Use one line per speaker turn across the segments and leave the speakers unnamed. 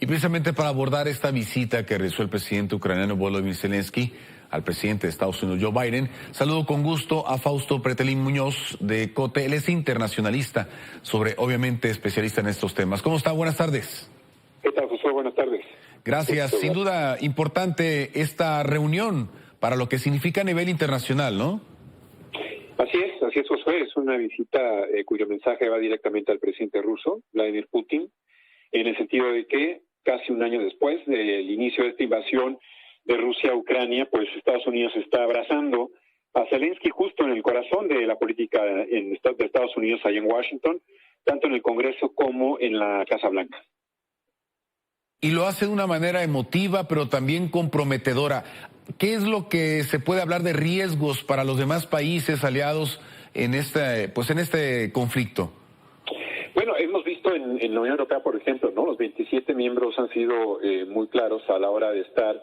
Y precisamente para abordar esta visita que realizó el presidente ucraniano Volodymyr Zelensky al presidente de Estados Unidos, Joe Biden, saludo con gusto a Fausto Pretelín Muñoz de COTE. Él es internacionalista, obviamente especialista en estos temas. ¿Cómo está? Buenas tardes.
¿Qué tal, José? Buenas tardes.
Gracias. Sin duda importante esta reunión para lo que significa a nivel internacional, ¿no?
Así es, José. Es una visita cuyo mensaje va directamente al presidente ruso, Vladimir Putin, en el sentido de que casi un año después del inicio de esta invasión de Rusia a Ucrania, pues Estados Unidos está abrazando a Zelensky justo en el corazón de la política de Estados Unidos allá en Washington, tanto en el Congreso como en la Casa Blanca.
Y lo hace de una manera emotiva, pero también comprometedora. ¿Qué es lo que se puede hablar de riesgos para los demás países aliados en este conflicto?
Bueno, hemos visto en la Unión Europea, por ejemplo, ¿no? Los 27 miembros han sido muy claros a la hora de estar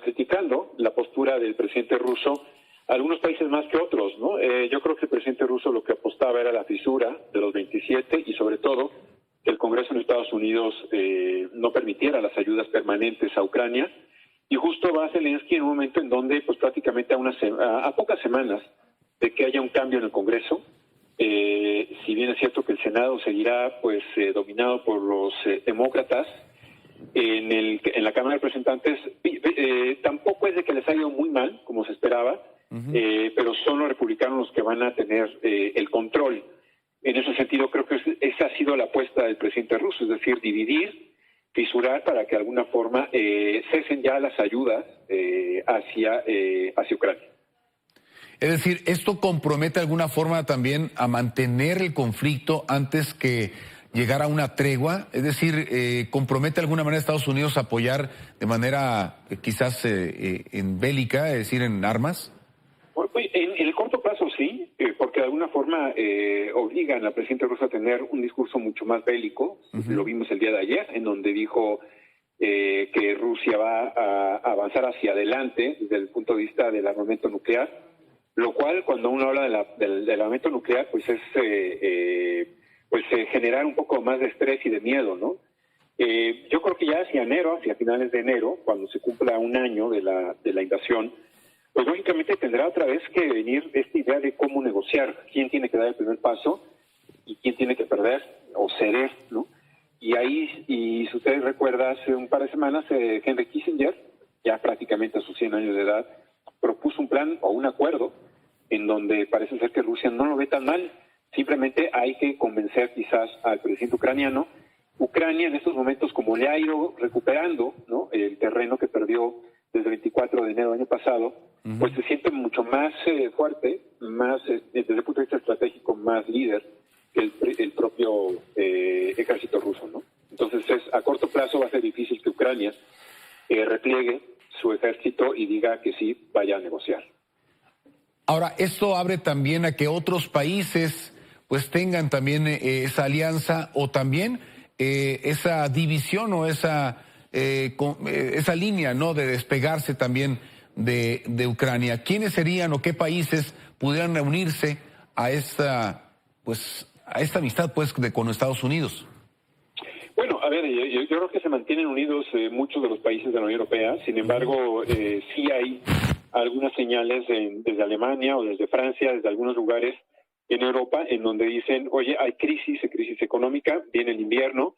criticando la postura del presidente ruso, algunos países más que otros, ¿no? Yo creo que el presidente ruso lo que apostaba era la fisura de los 27 y sobre todo que el Congreso en Estados Unidos no permitiera las ayudas permanentes a Ucrania, y justo va Zelensky en un momento en donde pues prácticamente a pocas semanas de que haya un cambio en el Congreso, si bien es cierto que el Senado seguirá dominado por los demócratas, en la Cámara de Representantes tampoco es de que les haya ido muy mal, como se esperaba, pero son los republicanos los que van a tener el control. En ese sentido, creo que esa ha sido la apuesta del presidente ruso, es decir, dividir, fisurar para que de alguna forma cesen ya las ayudas hacia Ucrania.
Es decir, ¿esto compromete de alguna forma también a mantener el conflicto antes que llegar a una tregua? Es decir, ¿compromete de alguna manera a Estados Unidos a apoyar de manera quizás en bélica, es decir, en armas?
En el corto plazo sí, porque de alguna forma obligan al presidente ruso a tener un discurso mucho más bélico. Lo vimos el día de ayer, en donde dijo que Rusia va a avanzar hacia adelante desde el punto de vista del armamento nuclear, lo cual cuando uno habla del armamento nuclear pues es generar un poco más de estrés y de miedo, ¿no? Yo creo que ya hacia finales de enero, cuando se cumpla un año de la invasión, pues lógicamente tendrá otra vez que venir esta idea de cómo negociar, quién tiene que dar el primer paso y quién tiene que perder o ceder, ¿no? Y ahí, y si ustedes recuerdan, hace un par de semanas, Henry Kissinger, ya prácticamente a sus 100 años de edad, propuso un plan o un acuerdo en donde parece ser que Rusia no lo ve tan mal. Simplemente hay que convencer quizás al presidente ucraniano. Ucrania en estos momentos, como le ha ido recuperando, ¿no?, el terreno que perdió desde el 24 de enero del año pasado, pues se siente mucho más fuerte, más desde el punto de vista estratégico, más líder que el propio ejército ruso, ¿no? Entonces a corto plazo va a ser difícil que Ucrania repliegue su ejército y diga que sí vaya a negociar.
Ahora, esto abre también a que otros países pues tengan también esa alianza o también esa división o esa línea, ¿no?, de despegarse también de Ucrania. ¿Quiénes serían o qué países pudieran reunirse a esta amistad con Estados Unidos?
Bueno, a ver, yo creo que se mantienen unidos muchos de los países de la Unión Europea. Sin embargo, sí hay algunas señales desde Alemania o desde Francia, desde algunos lugares en Europa, en donde dicen, oye, hay crisis económica, viene el invierno,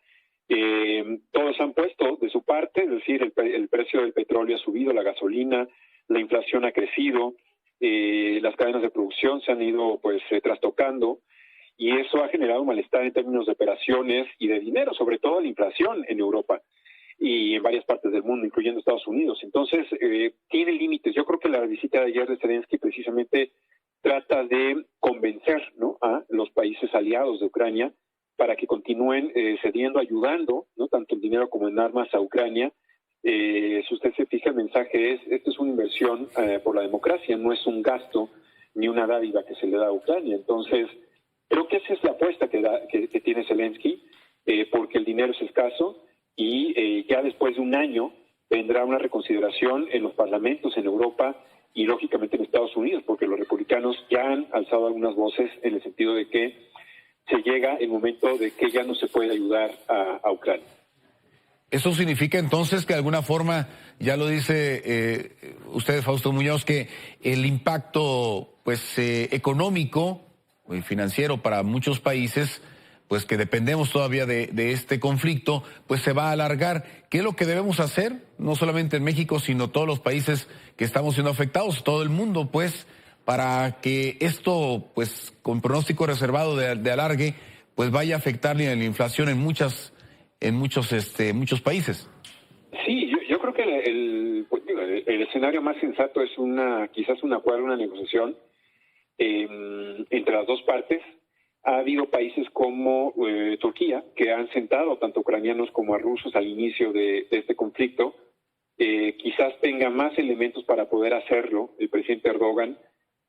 todos han puesto de su parte, es decir, el precio del petróleo ha subido, la gasolina, la inflación ha crecido, las cadenas de producción se han ido trastocando, y eso ha generado un malestar en términos de operaciones y de dinero, sobre todo la inflación en Europa y en varias partes del mundo, incluyendo Estados Unidos. Entonces, tiene límites. Yo creo que la visita de ayer de Zelensky precisamente trata de convencer, ¿no?, a los países aliados de Ucrania para que continúen cediendo, ayudando, ¿no?, tanto en dinero como en armas a Ucrania. Si usted se fija, el mensaje es, esto es una inversión por la democracia, no es un gasto ni una dádiva que se le da a Ucrania. Entonces, creo que esa es la apuesta que tiene Zelensky, porque el dinero es escaso y ya después de un año vendrá una reconsideración en los parlamentos en Europa y lógicamente en Estados Unidos, porque los republicanos ya han alzado algunas voces en el sentido de que se llega el momento de que ya no se puede ayudar a Ucrania.
Eso significa entonces que de alguna forma, ya lo dice usted, Fausto Muñoz, que el impacto pues económico y financiero para muchos países, pues que dependemos todavía de este conflicto, pues se va a alargar. ¿Qué es lo que debemos hacer? No solamente en México, sino todos los países que estamos siendo afectados, todo el mundo, pues, para que esto, pues, con pronóstico reservado de alargue, pues vaya a afectar la inflación en muchos países.
Sí, yo creo que el escenario más sensato es quizás un acuerdo, una negociación entre las dos partes. Ha habido países como Turquía que han sentado tanto ucranianos como a rusos al inicio de este conflicto. Quizás tenga más elementos para poder hacerlo el presidente Erdogan,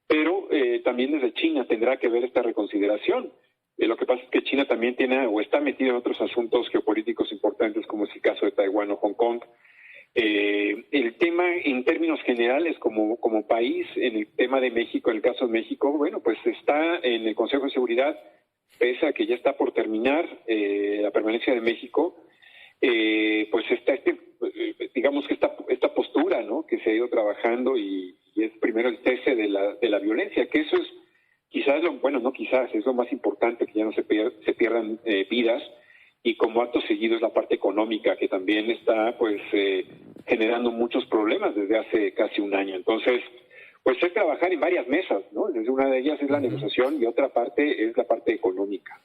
pero también desde China tendrá que ver esta reconsideración. Lo que pasa es que China también tiene o está metido en otros asuntos geopolíticos importantes, como es el caso de Taiwán o Hong Kong. El tema en términos generales como país, en el tema de México, en el caso de México, bueno, pues está en el Consejo de Seguridad, pese a que ya está por terminar la permanencia de México, pues está digamos que esta postura, ¿no?, que se ha ido trabajando y es primero el cese de la violencia, que eso es quizás es lo más importante, que ya no se pierdan vidas, y como acto seguido es la parte económica, que también está pues generando muchos problemas desde hace casi un año. Entonces, pues es trabajar en varias mesas, ¿no? Desde una de ellas es la negociación y otra parte es la parte económica.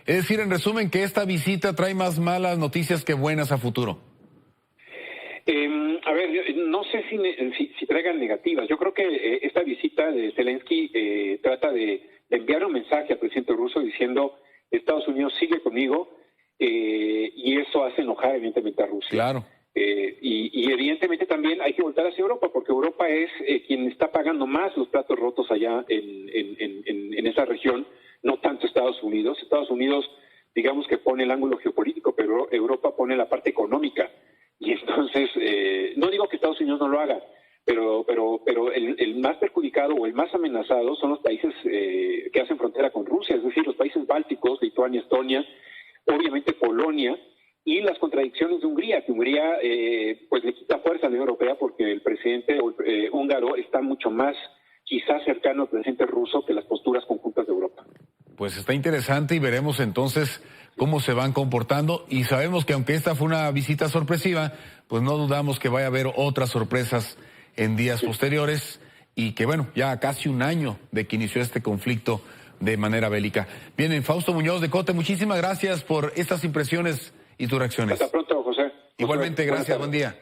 Es decir, en resumen, que esta visita trae más malas noticias que buenas a futuro.
A ver, no sé si traigan negativas. Yo creo que esta visita de Zelensky trata de enviar un mensaje al presidente ruso diciendo: Estados Unidos sigue conmigo, y eso hace enojar evidentemente a Rusia.
Claro.
Y evidentemente también hay que voltar hacia Europa, porque Europa es quien está pagando más los platos rotos allá en esa región, no tanto Estados Unidos. Estados Unidos, digamos que pone el ángulo geopolítico, pero Europa pone la parte económica. Y entonces, no digo que Estados Unidos no lo haga, pero el más perjudicado o el más amenazado son los países que hacen frontera con Rusia, es decir, los países bálticos, Lituania, Estonia, obviamente Polonia, y las contradicciones de Hungría, que Hungría pues le quita fuerza a la Unión Europea porque el presidente húngaro está mucho más quizás cercano al presidente ruso que las posturas conjuntas de Europa.
Pues está interesante y veremos entonces cómo se van comportando, y sabemos que aunque esta fue una visita sorpresiva, pues no dudamos que vaya a haber otras sorpresas en días posteriores, y que bueno, ya casi un año de que inició este conflicto de manera bélica. Bien, Fausto Muñoz de Cote, muchísimas gracias por estas impresiones y tus reacciones.
Hasta pronto, José.
Igualmente, gracias, buen día.